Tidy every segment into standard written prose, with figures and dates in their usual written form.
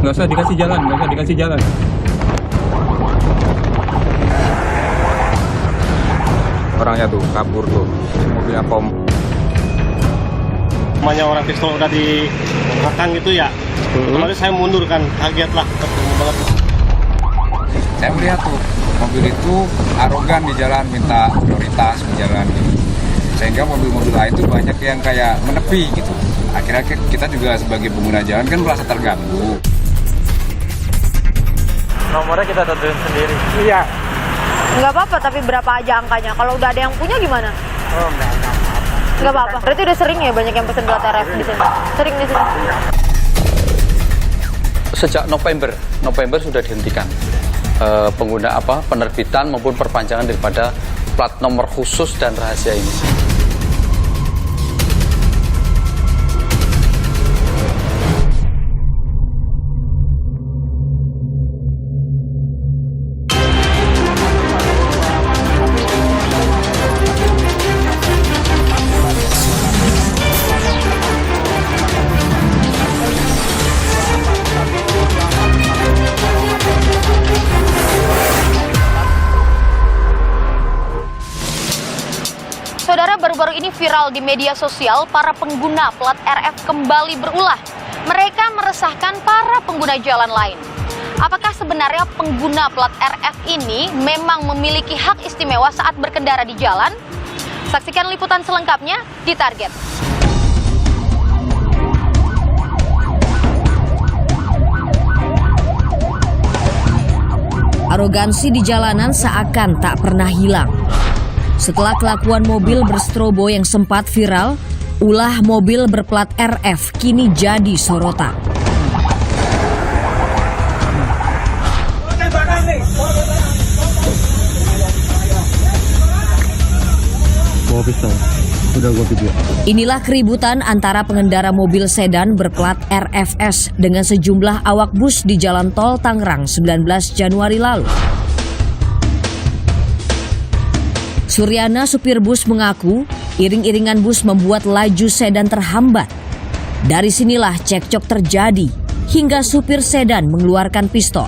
Nggak usah dikasih jalan, nggak usah dikasih jalan. Orangnya tuh kabur tuh, mobilnya pom. Namanya orang pistol udah di belakang gitu ya. Kemarin saya mundur kan, kaget lah, ketemu banget. Saya melihat tuh mobil itu arogan di jalan, minta prioritas di jalan gitu. Sehingga mobil-mobil lain itu banyak yang kayak menepi gitu. Akhirnya kita juga sebagai pengguna jalan kan merasa terganggu. Nomornya kita tentuin sendiri. Iya. Nggak apa-apa, tapi berapa aja angkanya? Kalau udah ada yang punya gimana? Oh, Nggak apa-apa. Berarti udah sering ya banyak yang pesen plat RF di sini? Sering di sini? Sejak November sudah dihentikan pengguna penerbitan maupun perpanjangan daripada plat nomor khusus dan rahasia ini. Saudara, baru-baru ini viral di media sosial, para pengguna plat RF kembali berulah. Mereka meresahkan para pengguna jalan lain. Apakah sebenarnya pengguna plat RF ini memang memiliki hak istimewa saat berkendara di jalan? Saksikan liputan selengkapnya di Target. Arogansi di jalanan seakan tak pernah hilang. Setelah kelakuan mobil berstrobo yang sempat viral, ulah mobil berplat RF kini jadi sorotan. Inilah keributan antara pengendara mobil sedan berplat RFS dengan sejumlah awak bus di Jalan Tol Tangerang 19 Januari lalu. Suryana, supir bus, mengaku iring-iringan bus membuat laju sedan terhambat. Dari sinilah cekcok terjadi hingga supir sedan mengeluarkan pistol.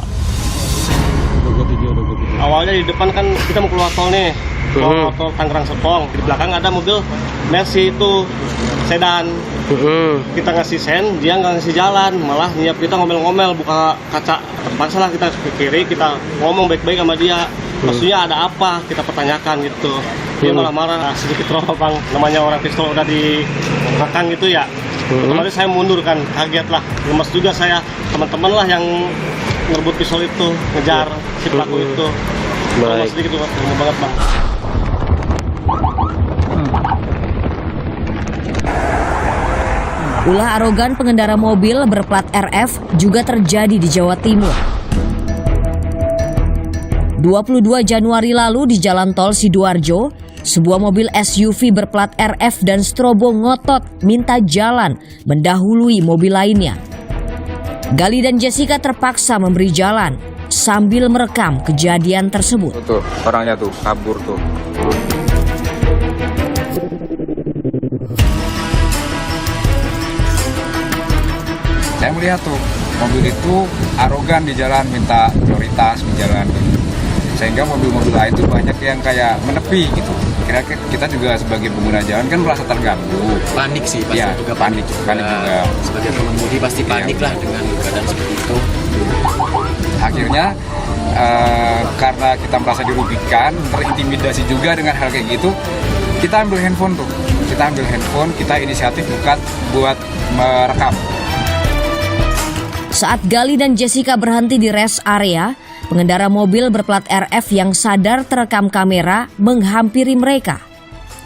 Awalnya di depan kan kita mau keluar tol nih, keluar tol Tangerang Serpong. Di belakang ada mobil Mercy itu sedan. Kita ngasih sen, dia nggak ngasih jalan, malah nyiap kita ngomel-ngomel, buka kaca. Terpaksa lah kita ke kiri, kita ngomong baik-baik sama dia. Maksudnya ada apa? Kita pertanyakan gitu. Dia marah-marah, sedikit roh bang. Namanya orang pistol udah di belakang gitu ya. Kemarin saya mundur kan, kaget lah. Lemas juga saya, teman-teman lah yang ngerebut pistol itu, ngejar si pelaku itu. Lemas sedikit tuh, terima banget bang. Ulah arogan pengendara mobil berplat RF juga terjadi di Jawa Timur. 22 Januari lalu di Jalan Tol Sidoarjo, sebuah mobil SUV berplat RF dan strobo ngotot minta jalan mendahului mobil lainnya. Gali dan Jessica terpaksa memberi jalan sambil merekam kejadian tersebut. Tuh, orangnya tuh kabur tuh. Saya melihat tuh mobil itu arogan di jalan, minta prioritas di jalan gitu. Sehingga mobil-mobil lain itu banyak yang kayak menepi gitu. Kira-kira kita juga sebagai pengguna jalan kan merasa terganggu. Panik sih, pasti Ya, juga panik juga. Sebagai pengemudi pasti panik lah dengan keadaan seperti itu. Akhirnya karena kita merasa dirugikan, terintimidasi juga dengan hal kayak gitu, kita ambil handphone tuh. Kita inisiatif buat merekam. Saat Gali dan Jessica berhenti di rest area, pengendara mobil berplat RF yang sadar terekam kamera menghampiri mereka.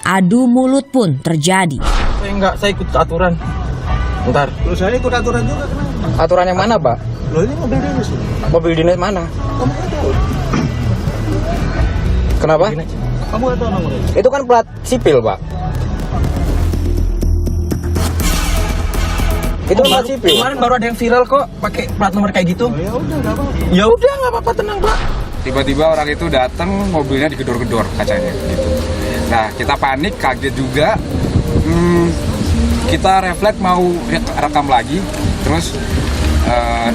Adu mulut pun terjadi. Saya ikut aturan. Bentar. Terus saya ikut aturan juga, kenapa? Aturan yang mana, Pak? Loh ini mobil dinas. Mobil dinas mana? Kamu kan tahu. Kenapa? Kamu kan tahu nomornya. Itu kan plat sipil, Pak. Itu plat sipil. Kemarin baru ada yang viral kok pakai plat nomor kayak gitu. Ya udah, nggak apa-apa. Ya udah, nggak apa-apa, tenang, Pak. Tiba-tiba orang itu datang, mobilnya digedor-gedor kacanya gitu. Nah, kita panik, kaget juga. Kita refleks mau rekam lagi, terus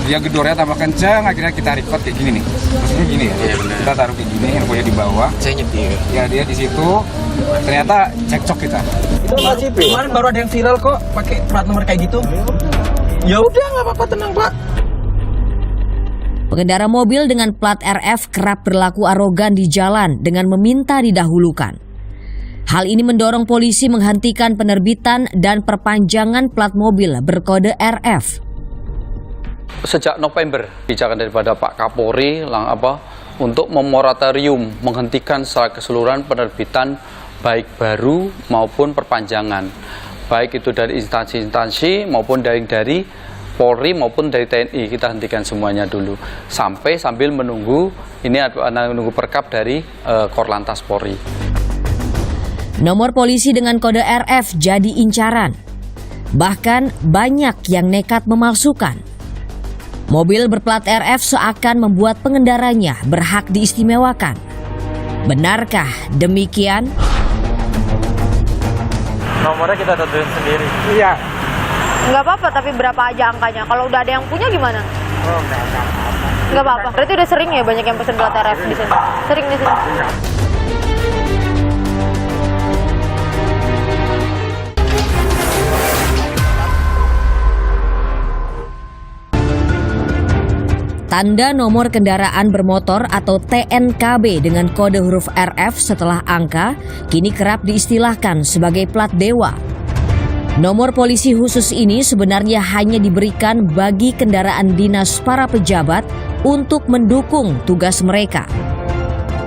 dia gedornya tambah kencang, akhirnya kita record kayak gini nih. Maksudnya gini ya, Iya, benar. kita taruh kayak gini, handphonenya di bawah. Saya nyetir. Ya dia di situ, ternyata cekcok kita. Kemarin baru ada yang viral kok pakai plat nomor kayak gitu. Ya udah nggak apa-apa, tenang Pak. Pengendara mobil dengan plat RF kerap berlaku arogan di jalan dengan meminta didahulukan. Hal ini mendorong polisi menghentikan penerbitan dan perpanjangan plat mobil berkode RF. Sejak November, kebijakan daripada Pak Kapolri untuk memoratorium, menghentikan secara keseluruhan penerbitan baik baru maupun perpanjangan, baik itu dari instansi-instansi maupun dari Polri maupun dari TNI. Kita hentikan semuanya dulu sambil menunggu perkap dari Korlantas Polri. Nomor polisi dengan kode RF jadi incaran. Bahkan banyak yang nekat memalsukan. Mobil berplat RF seakan membuat pengendaranya berhak diistimewakan. Benarkah demikian? Nomornya kita tentuin sendiri. Iya. Nggak apa-apa, tapi berapa aja angkanya? Kalau udah ada yang punya gimana? Oh, enggak. Nggak apa-apa. Berarti udah sering ya banyak yang pesen plat RF di sini? Sering di sini? Tanda nomor kendaraan bermotor atau TNKB dengan kode huruf RF setelah angka kini kerap diistilahkan sebagai plat dewa. Nomor polisi khusus ini sebenarnya hanya diberikan bagi kendaraan dinas para pejabat untuk mendukung tugas mereka.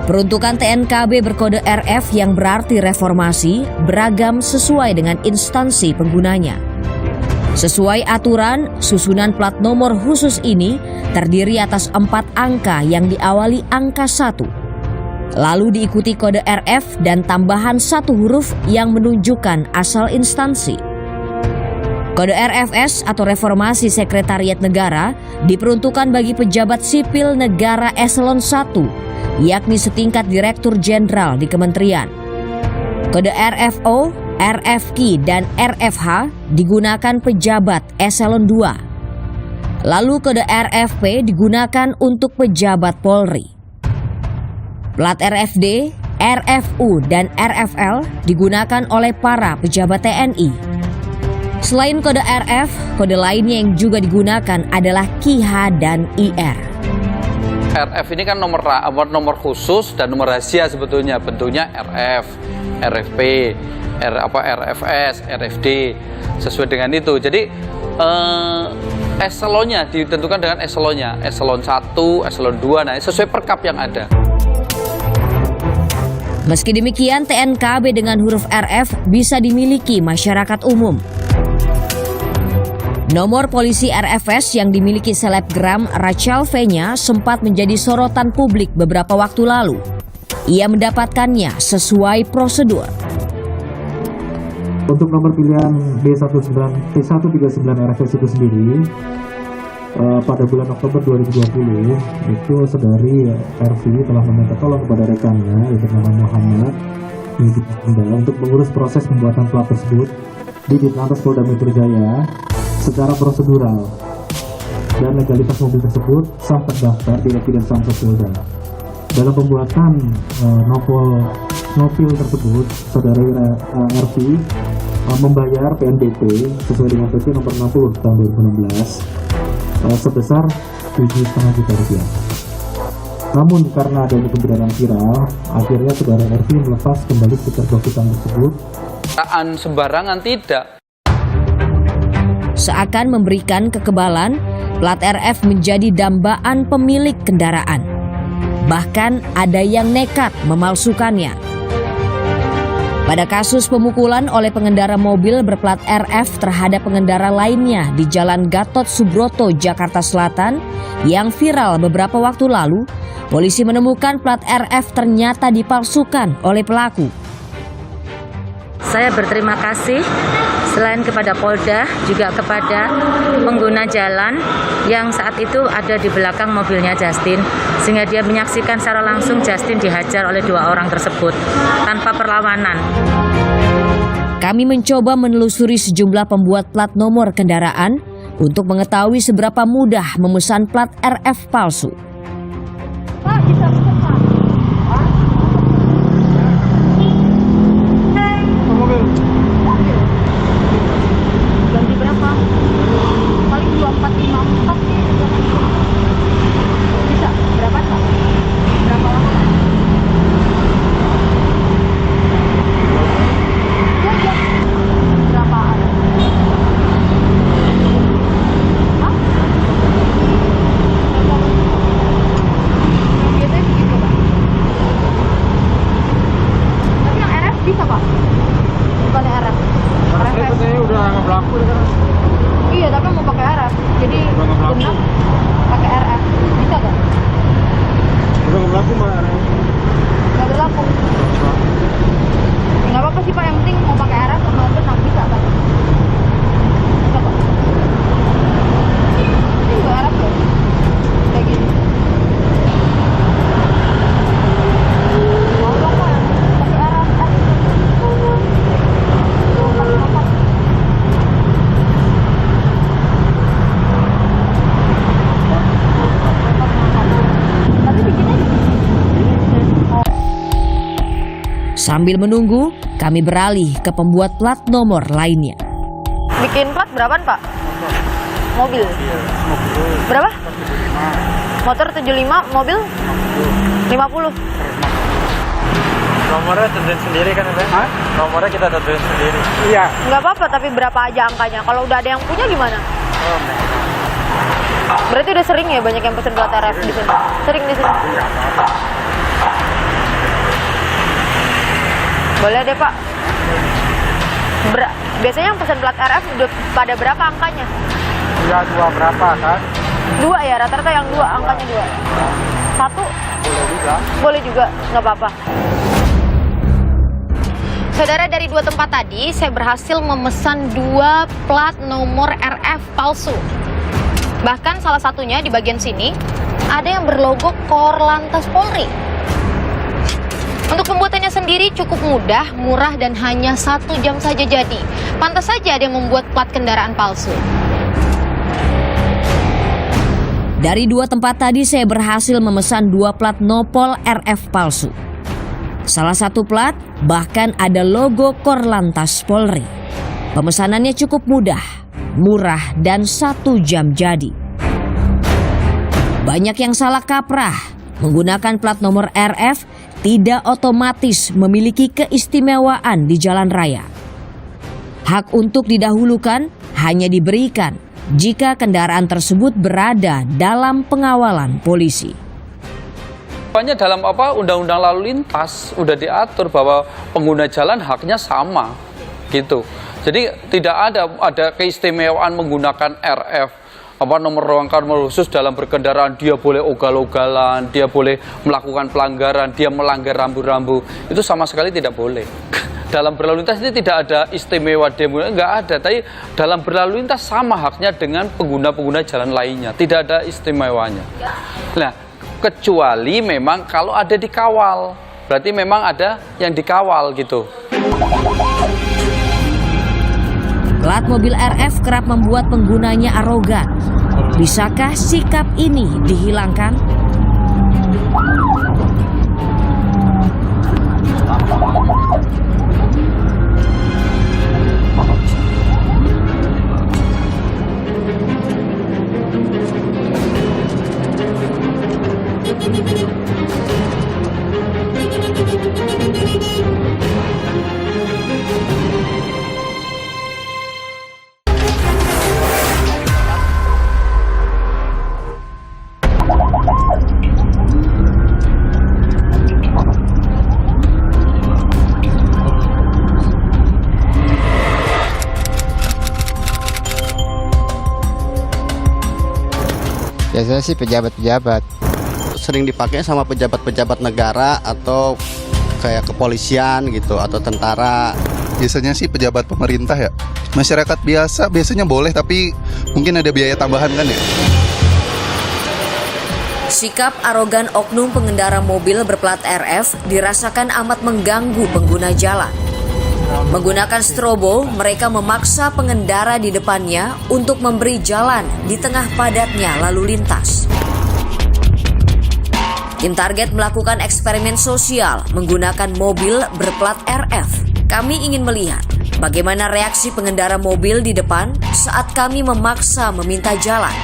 Peruntukan TNKB berkode RF yang berarti reformasi beragam sesuai dengan instansi penggunanya. Sesuai aturan, susunan plat nomor khusus ini terdiri atas 4 angka yang diawali angka 1. Lalu diikuti kode RF dan tambahan 1 huruf yang menunjukkan asal instansi. Kode RFS atau Reformasi Sekretariat Negara diperuntukkan bagi pejabat sipil negara eselon 1, yakni setingkat Direktur Jenderal di Kementerian. Kode RFO, RFQ, dan RFH digunakan pejabat eselon 2. Lalu kode RFP digunakan untuk pejabat Polri. Plat RFD, RFU, dan RFL digunakan oleh para pejabat TNI. Selain kode RF, kode lainnya yang juga digunakan adalah KIH dan IR. RF ini kan nomor khusus dan nomor rahasia sebetulnya, bentuknya RF, RFP, RFS, RFD, sesuai dengan itu. Jadi eselonnya ditentukan dengan eselonnya, eselon 1, eselon 2, nah sesuai perkap yang ada. Meski demikian, TNKB dengan huruf RF bisa dimiliki masyarakat umum. Nomor polisi RFS yang dimiliki selebgram Rachel V-nya sempat menjadi sorotan publik beberapa waktu lalu. Ia mendapatkannya sesuai prosedur. Untuk nomor pilihan B139 RFS itu sendiri, pada bulan Oktober 2020, itu saudari RV telah meminta tolong kepada rekannya yang bernama Muhammad untuk mengurus proses pembuatan plat tersebut di Ditlantas Polda Metro Jaya secara prosedural, dan legalitas mobil tersebut sah terdaftar di Evidence Samsat Polda. Dalam pembuatan novel tersebut, saudari RV membayar PNBP sesuai dengan PP nomor 60 tahun 2016 sebesar Rp7,5 juta. Namun karena adanya pembedaran viral, akhirnya saudara RV melepas kembali stiker blok-hitam tersebut. Sembarangan tidak. Seakan memberikan kekebalan, plat RF menjadi dambaan pemilik kendaraan. Bahkan ada yang nekat memalsukannya. Pada kasus pemukulan oleh pengendara mobil berplat RF terhadap pengendara lainnya di Jalan Gatot Subroto, Jakarta Selatan yang viral beberapa waktu lalu, polisi menemukan plat RF ternyata dipalsukan oleh pelaku. Saya berterima kasih selain kepada Polda juga kepada pengguna jalan yang saat itu ada di belakang mobilnya Justin, sehingga dia menyaksikan secara langsung Justin dihajar oleh 2 orang tersebut tanpa perlawanan. Kami mencoba menelusuri sejumlah pembuat plat nomor kendaraan, untuk mengetahui seberapa mudah memesan plat RF palsu. Pak, bisa pesan Pak. Ganti berapa? Paling 2454 sih. Bisa? Berapa Pak? Berapa lama Pak? Ya. Berapaan? Hah? Biasanya segitu Pak. Tapi yang RF bisa Pak? Bukan yang RF. Katanya udah nggak berlaku kan? Iya, tapi mau pakai RF. Jadi genap pakai RF. Bisa gak? Udah nggak berlaku mah RF. Gak berlaku. Nggak apa-apa sih Pak, yang penting mau pakai RF sama genap bisa kan? Bisa Pak? Ini juga RF loh. Kayak gini. Mau dong Pak, pakai RF. Sambil menunggu, kami beralih ke pembuat plat nomor lainnya. Bikin plat berapaan Pak? Mobil? Berapa? Motor 75, mobil? 50. Nomornya tentuin sendiri kan Pak? Nomornya kita tentuin sendiri. Iya. Nggak apa-apa, tapi berapa aja angkanya? Kalau udah ada yang punya gimana? Berarti udah sering ya banyak yang pesen plat RF di sini? Sering di sini? Boleh deh Pak. Biasanya yang pesen plat RF udah pada berapa angkanya? Iya, 2 berapa kan? 2 ya, rata-rata yang 2, angkanya 2. 1? Boleh juga. Boleh juga, nggak apa-apa. Saudara, dari 2 tempat tadi, saya berhasil memesan 2 plat nomor RF palsu. Bahkan salah satunya di bagian sini, ada yang berlogo Korlantas Polri. Untuk pembuatannya sendiri cukup mudah, murah, dan hanya 1 jam saja jadi. Pantas saja ada yang membuat plat kendaraan palsu. Dari 2 tempat tadi saya berhasil memesan 2 plat nopol RF palsu. Salah satu plat bahkan ada logo Korlantas Polri. Pemesanannya cukup mudah, murah, dan 1 jam jadi. Banyak yang salah kaprah. Menggunakan plat nomor RF tidak otomatis memiliki keistimewaan di jalan raya. Hak untuk didahulukan hanya diberikan jika kendaraan tersebut berada dalam pengawalan polisi. Pokoknya dalam undang-undang lalu lintas udah diatur bahwa pengguna jalan haknya sama gitu. Jadi tidak ada keistimewaan menggunakan RF. Nomor rangkaian khusus dalam berkendaraan, dia boleh ugal-ugalan, dia boleh melakukan pelanggaran, dia melanggar rambu-rambu, itu sama sekali tidak boleh. Dalam berlalu lintas ini tidak ada istimewa demo, enggak ada. Tapi dalam berlalu lintas sama haknya dengan pengguna-pengguna jalan lainnya, tidak ada istimewanya. Nah, kecuali memang kalau ada dikawal, berarti memang ada yang dikawal gitu. Plat mobil RF kerap membuat penggunanya arogan. Bisakah sikap ini dihilangkan? Biasanya sih pejabat-pejabat. Sering dipakai sama pejabat-pejabat negara atau kayak kepolisian gitu atau tentara. Biasanya sih pejabat pemerintah ya. Masyarakat biasa biasanya boleh, tapi mungkin ada biaya tambahan kan ya. Sikap arogan oknum pengendara mobil berplat RF dirasakan amat mengganggu pengguna jalan. Menggunakan strobo, mereka memaksa pengendara di depannya untuk memberi jalan di tengah padatnya lalu lintas. Tim target melakukan eksperimen sosial menggunakan mobil berplat RF. Kami ingin melihat bagaimana reaksi pengendara mobil di depan saat kami memaksa meminta jalan.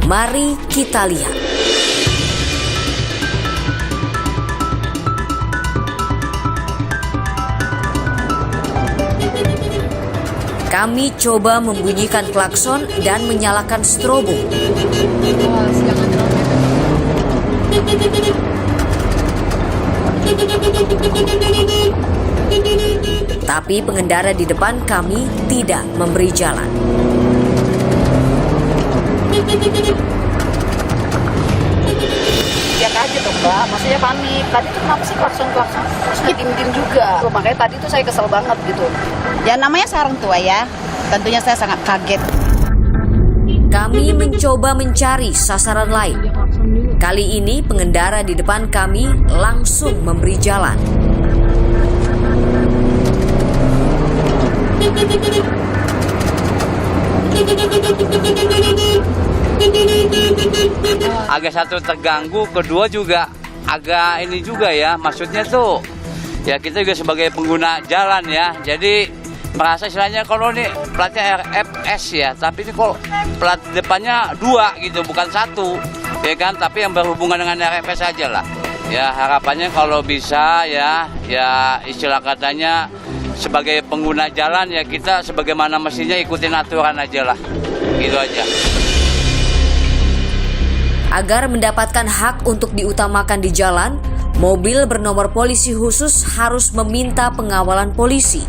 Mari kita lihat. Kami coba membunyikan klakson dan menyalakan strobo. Tapi pengendara di depan kami tidak memberi jalan. Ya kaget dong Mbak, maksudnya panik. Tadi tuh kenapa sih klakson-klakson? Terus ngedim-dim juga. Makanya tadi tuh saya kesel banget gitu. Ya namanya seorang tua ya, tentunya saya sangat kaget. Kami mencoba mencari sasaran lain. Kali ini pengendara di depan kami langsung memberi jalan. Agak satu terganggu, kedua juga agak ini juga ya, maksudnya tuh ya kita juga sebagai pengguna jalan ya, jadi merasa istilahnya kalau ini platnya RFS ya, tapi ini kok plat depannya 2 gitu, bukan 1 ya kan, tapi yang berhubungan dengan RFS aja lah ya, harapannya kalau bisa ya istilah katanya sebagai pengguna jalan ya kita sebagaimana mestinya ikutin aturan aja lah, gitu aja. Agar mendapatkan hak untuk diutamakan di jalan, mobil bernomor polisi khusus harus meminta pengawalan polisi.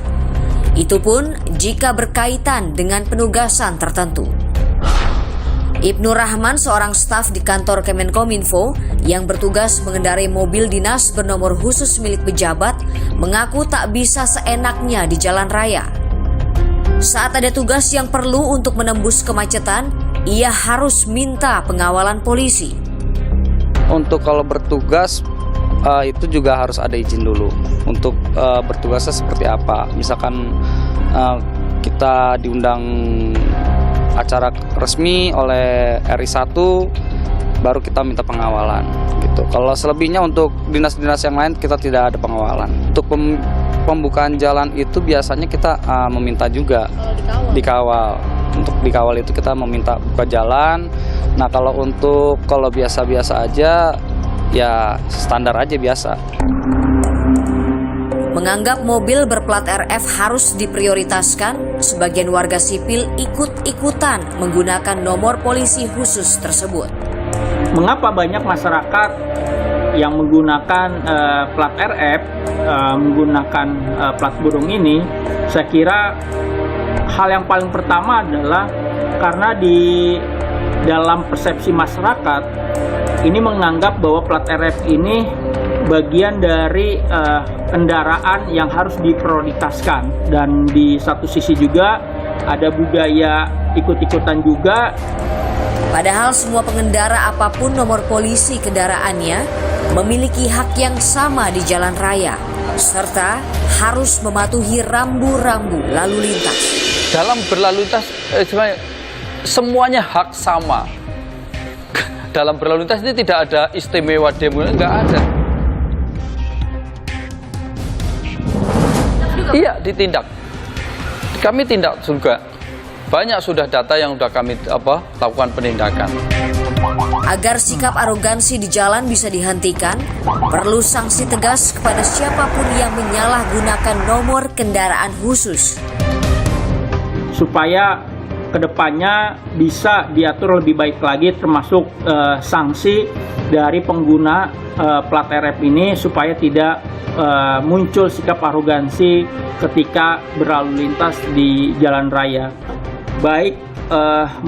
Itu pun jika berkaitan dengan penugasan tertentu. Ibnu Rahman, seorang staf di kantor Kemenkominfo yang bertugas mengendarai mobil dinas bernomor khusus milik pejabat, mengaku tak bisa seenaknya di jalan raya. Saat ada tugas yang perlu untuk menembus kemacetan, ia harus minta pengawalan polisi. Untuk kalau bertugas itu juga harus ada izin dulu untuk bertugasnya seperti apa. Misalkan kita diundang acara resmi oleh RI1, baru kita minta pengawalan gitu. Kalau selebihnya untuk dinas-dinas yang lain kita tidak ada pengawalan. Untuk pembukaan jalan itu biasanya kita meminta juga dikawal. Untuk dikawal itu kita meminta buka jalan. Nah kalau biasa-biasa aja ya standar aja biasa. Menganggap mobil berplat RF harus diprioritaskan, sebagian warga sipil ikut-ikutan menggunakan nomor polisi khusus tersebut. Mengapa banyak masyarakat yang menggunakan plat RF, menggunakan plat burung ini? Saya kira hal yang paling pertama adalah karena di dalam persepsi masyarakat ini menganggap bahwa plat RF ini bagian dari kendaraan yang harus diprioritaskan, dan di satu sisi juga ada budaya ikut-ikutan juga. Padahal semua pengendara apapun nomor polisi kendaraannya memiliki hak yang sama di jalan raya, serta harus mematuhi rambu-rambu lalu lintas. Dalam berlalu lintas semuanya hak sama. Dalam berlalu lintas ini tidak ada istimewa demo, nggak ada. Iya, ditindak. Kami tindak juga. Banyak sudah data yang sudah kami lakukan penindakan. Agar sikap arogansi di jalan bisa dihentikan, perlu sanksi tegas kepada siapapun yang menyalahgunakan nomor kendaraan khusus. Supaya kedepannya bisa diatur lebih baik lagi, termasuk sanksi dari pengguna plat RF ini supaya tidak muncul sikap arogansi ketika berlalu lintas di jalan raya. Baik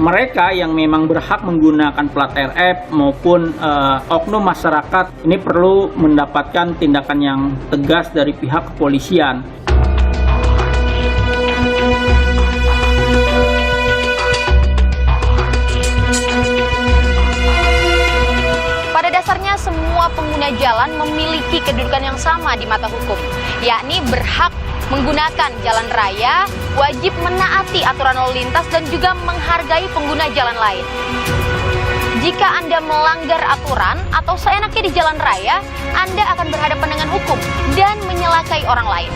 mereka yang memang berhak menggunakan plat RF maupun oknum masyarakat ini perlu mendapatkan tindakan yang tegas dari pihak kepolisian. Pada dasarnya semua pengguna jalan memiliki kedudukan yang sama di mata hukum, yakni berhak Menggunakan jalan raya, wajib menaati aturan lalu lintas dan juga menghargai pengguna jalan lain. Jika Anda melanggar aturan atau seenaknya di jalan raya, Anda akan berhadapan dengan hukum dan menyelakai orang lain.